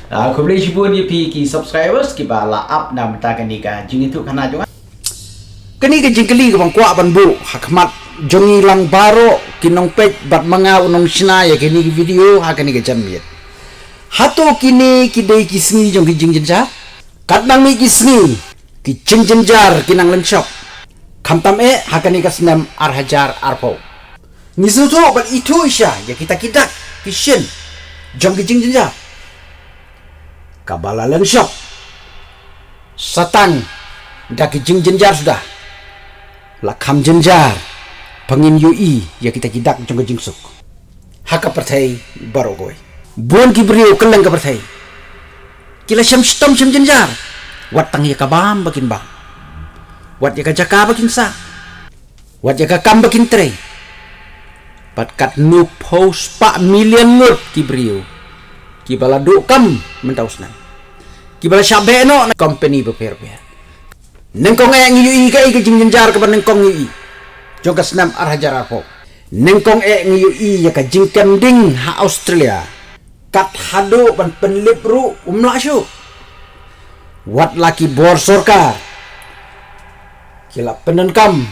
Aku boleh cuba dia ki subscribers ki bala up na mata kan ni ka jing itu kana jonga. Kani ka jingkeli ka bang kwa ban bu hakmat jongi lang baro kinong pet bat mangaw nong sinaya kini ki video ha kani ka jamit. Hato kini kidai kisni jong ki jingjenja. Katnang mi kisni ki jingjenjar kinang lenshop. Kamtam hakani ka senam arhajar arpo. Nisuto bat itu isya ya kita kidak kishin jong ki jingjenja. Kabala lenshop. Satan dak ki jingjenjar sudah. Lakam jenjar pengin UI ya kita kidak jong ke jingsuk. Haka pertai barogoy. Buon ki brio keleng ka pertai. Kila syam stom syam jenjar. Wat tang ya kabam bakin bang. Wat ya ka jaka bakin sa. Wat ya ka kam bakin tre. Pat kat nu post pa million ngut ki brio. Ki bala do kam mentausna. Ki bala syabe no company beper-per. Nengkong yang ngiyui ka jing jenjar ka nengkong ngiyui. Jong ka senam arhajar arpo. Nengkong ngiyui ya ka jing kending ha Australia. Kat hado ban penlip ru umlasyu. Wat laki bor sorkar. Kila penenkam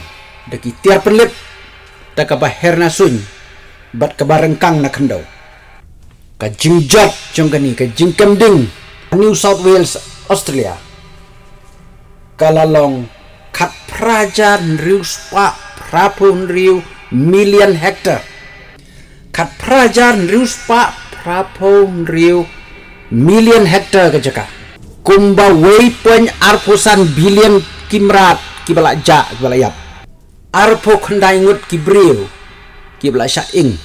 daki tiar penlip da ka baherna sun bat ka barengkang na kendau. Ka jing jot jong ka ni ka jing kending New South Wales Australia. Kalalong kat prajan riu spa prapun riu million hektar. Kat prajan riu spa prapun riu million hektar ke jaka. Kumba waypoint arpusan billion kimrat kibala ja kibala yap. Arpo kendai ngut kibriu kibala syaing.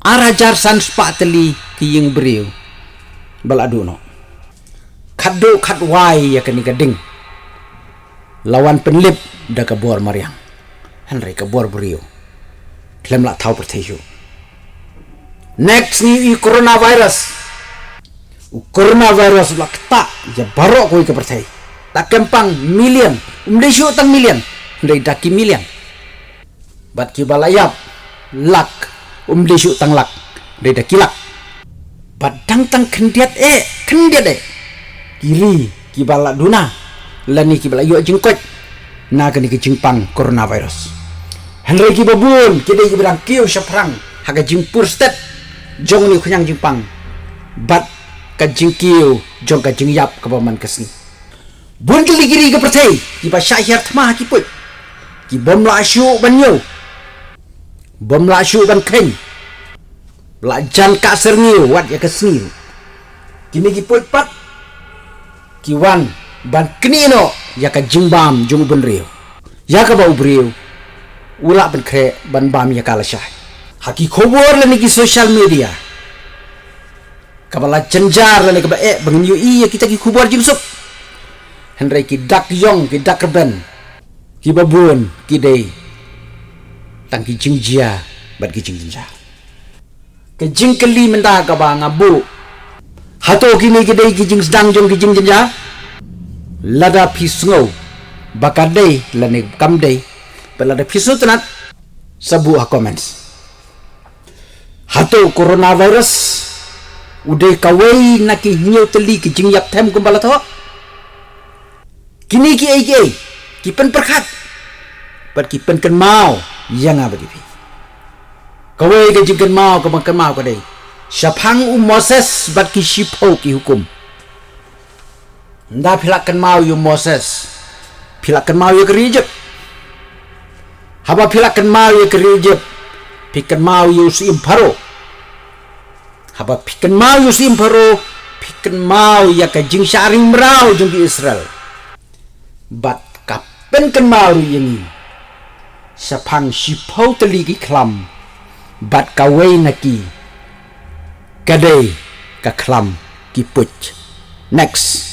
Arajar san spa teli kiying briu bala duno. Kado katwai ya kani gading. Lawan penlip da kabor mariang. Henry kabor brio. Klem la tau perteju. Next ni coronavirus. Coronavirus la kata ya barok koi ke pertei. Tak kempang million. Umdesyo tang million. Ndai daki million. Bat ki balayap lak. Umdesyo tang lak. Ndai daki lak. Bat dang tang kendiat kendiat kiri kibala duna lani kibala yu jingkot na kani ke jingpang coronavirus henry kibabun kidai kibrang kiu syaprang haga jingpur stet jong ni khunyang jingpang bat ka jingkiu jong ka jingyap ka paman kesni bun kili ke pertai kiba syahir tmah kiput ki bom la syu banyo bom la syu ban keng la jan ka serniu wat ya kesni kini kiput pat Kiwan ban kenino ya ka jingbam jung benriu ya ka bau briu ula ben kre ban bam ya kala syah haki khobor le ni social media kabala jenjar le ka bangin yu ya kita ki khobor jingsuk henry ki dak yong ki dak ben ki babun ki dei tang ki jingjia bat ki jingja ke jingkeli menda ka ba ngabu hato kini kidai kijing sedang jong kijing jenja lada pisngo bakadai lane kamdai belada pisu tenat sebuah comments hato coronavirus udai kawai naki nyau teli kijing yap tem kumbala to kini ki ai kipen perkat pat kipen ken mau yang abadi kawai kijing ken mau kemakan mau kadai Syapang Moses bat ki shipau ki hukum. Nda pilakan mau yu Moses. Pilakan mau yu kerijep. Haba pilakan mau yu kerijep. Pikan mau yu si imparo. Haba pikan mau yu si imparo. Pikan mau ya ka jing syaring merau jung ki Israel. Bat kapen kan mau yu ini. Syapang shipau teli ki klam. Bat kawai naki. Kadai ka klam ki puch. Next.